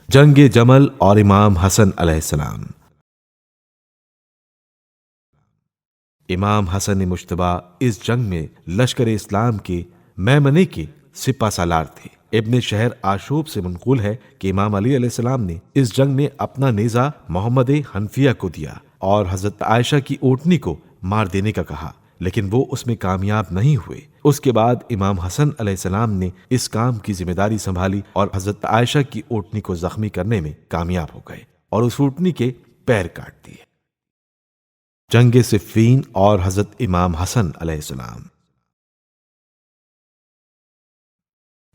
جنگ جمل اور امام حسن علیہ السلام۔ امام حسن مجتبی اس جنگ میں لشکر اسلام کے میمنے کے سپہ سالار تھے۔ ابن شہر آشوب سے منقول ہے کہ امام علی علیہ السلام نے اس جنگ میں اپنا نیزہ محمد حنفیہ کو دیا اور حضرت عائشہ کی اونٹنی کو مار دینے کا کہا، لیکن وہ اس میں کامیاب نہیں ہوئے۔ اس کے بعد امام حسن علیہ السلام نے اس کام کی ذمہ داری سنبھالی اور حضرت عائشہ کی اونٹنی کو زخمی کرنے میں کامیاب ہو گئے اور اس اونٹنی کے پیر کاٹ دیے۔ جنگ صفین اور حضرت امام حسن علیہ السلام۔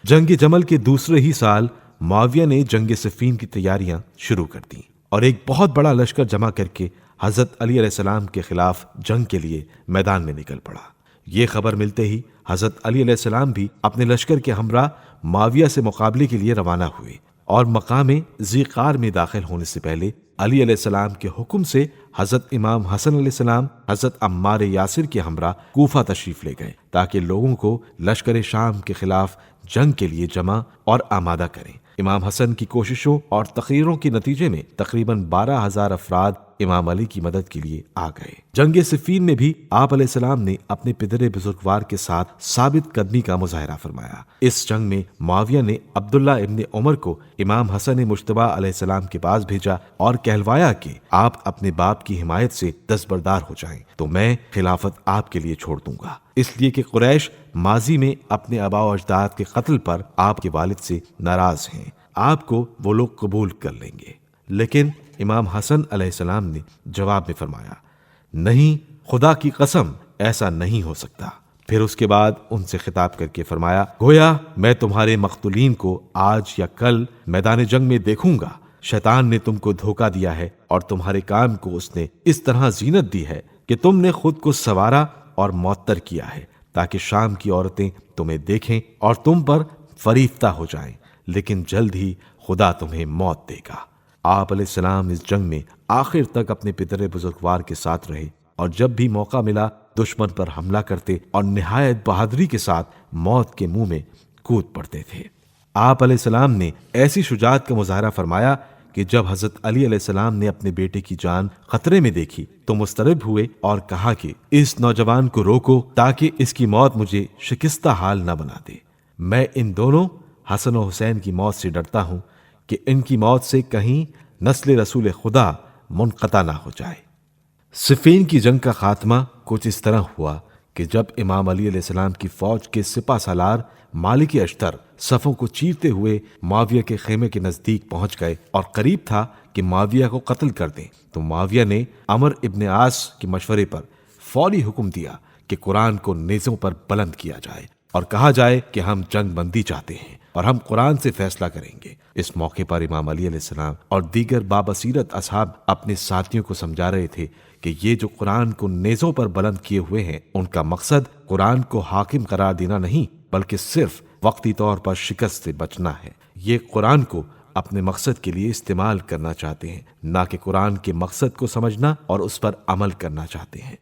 جنگ جمل کے دوسرے ہی سال معاویہ نے جنگ صفین کی تیاریاں شروع کر دیں اور ایک بہت بڑا لشکر جمع کر کے حضرت علی علیہ السلام کے خلاف جنگ کے لیے میدان میں نکل پڑا۔ یہ خبر ملتے ہی حضرت علی علیہ السلام بھی اپنے لشکر کے ہمراہ معاویہ سے مقابلے کے لیے روانہ ہوئے اور مقام ذیقار میں داخل ہونے سے پہلے علی علیہ السلام کے حکم سے حضرت امام حسن علیہ السلام حضرت عمار یاسر کے ہمراہ کوفہ تشریف لے گئے تاکہ لوگوں کو لشکر شام کے خلاف جنگ کے لیے جمع اور آمادہ کریں۔ امام حسن کی کوششوں اور تقریروں کے نتیجے میں تقریباً 12,000 افراد امام علی کی مدد کے لیے آ گئے۔ جنگ صفین میں بھی آپ علیہ السلام نے اپنے پدر بزرگوار کے ساتھ ثابت قدمی کا مظاہرہ فرمایا۔ اس جنگ میں معاویہ نے عبداللہ ابن عمر کو امام حسن مجتبی علیہ السلام کے پاس بھیجا اور کہلوایا کہ آپ اپنے باپ کی حمایت سے دستبردار ہو جائیں تو میں خلافت آپ کے لیے چھوڑ دوں گا، اس لیے کہ قریش ماضی میں اپنے آباء و اجداد کے قتل پر آپ کے والد سے ناراض ہیں، آپ کو وہ لوگ قبول کر لیں گے۔ لیکن امام حسن علیہ السلام نے جواب میں فرمایا، نہیں، خدا کی قسم ایسا نہیں ہو سکتا۔ پھر اس کے بعد ان سے خطاب کر کے فرمایا، گویا میں تمہارے مقتولین کو آج یا کل میدان جنگ میں دیکھوں گا۔ شیطان نے تم کو دھوکہ دیا ہے اور تمہارے کام کو اس نے اس طرح زینت دی ہے کہ تم نے خود کو سنوارا اور معطر کیا ہے تاکہ شام کی عورتیں تمہیں دیکھیں اور تم پر فریفتہ ہو جائیں، لیکن جلد ہی خدا تمہیں موت دے گا۔ آپ علیہ السلام اس جنگ میں آخر تک اپنے پدر بزرگوار کے ساتھ رہے اور جب بھی موقع ملا دشمن پر حملہ کرتے اور نہایت بہادری کے ساتھ موت کے منہ میں کود پڑتے تھے۔ آپ علیہ السلام نے ایسی شجاعت کا مظاہرہ فرمایا کہ جب حضرت علی علیہ السلام نے اپنے بیٹے کی جان خطرے میں دیکھی تو مضطرب ہوئے اور کہا کہ اس نوجوان کو روکو تاکہ اس کی موت مجھے شکستہ حال نہ بنا دے۔ میں ان دونوں حسن و حسین کی موت سے ڈرتا ہوں کہ ان کی موت سے کہیں نسل رسول خدا منقطع نہ ہو جائے۔ صفین کی جنگ کا خاتمہ کچھ اس طرح ہوا کہ جب امام علی علیہ السلام کی فوج کے سپہ سالار مالک اشتر صفوں کو چیرتے ہوئے معاویہ کے خیمے کے نزدیک پہنچ گئے اور قریب تھا کہ معاویہ کو قتل کر دیں، تو معاویہ نے عمر ابن عاص کے مشورے پر فوری حکم دیا کہ قرآن کو نیزوں پر بلند کیا جائے اور کہا جائے کہ ہم جنگ بندی چاہتے ہیں اور ہم قرآن سے فیصلہ کریں گے۔ اس موقع پر امام علی علیہ السلام اور دیگر بابصیرت اصحاب اپنے ساتھیوں کو سمجھا رہے تھے کہ یہ جو قرآن کو نیزوں پر بلند کیے ہوئے ہیں ان کا مقصد قرآن کو حاکم قرار دینا نہیں بلکہ صرف وقتی طور پر شکست سے بچنا ہے۔ یہ قرآن کو اپنے مقصد کے لیے استعمال کرنا چاہتے ہیں، نہ کہ قرآن کے مقصد کو سمجھنا اور اس پر عمل کرنا چاہتے ہیں۔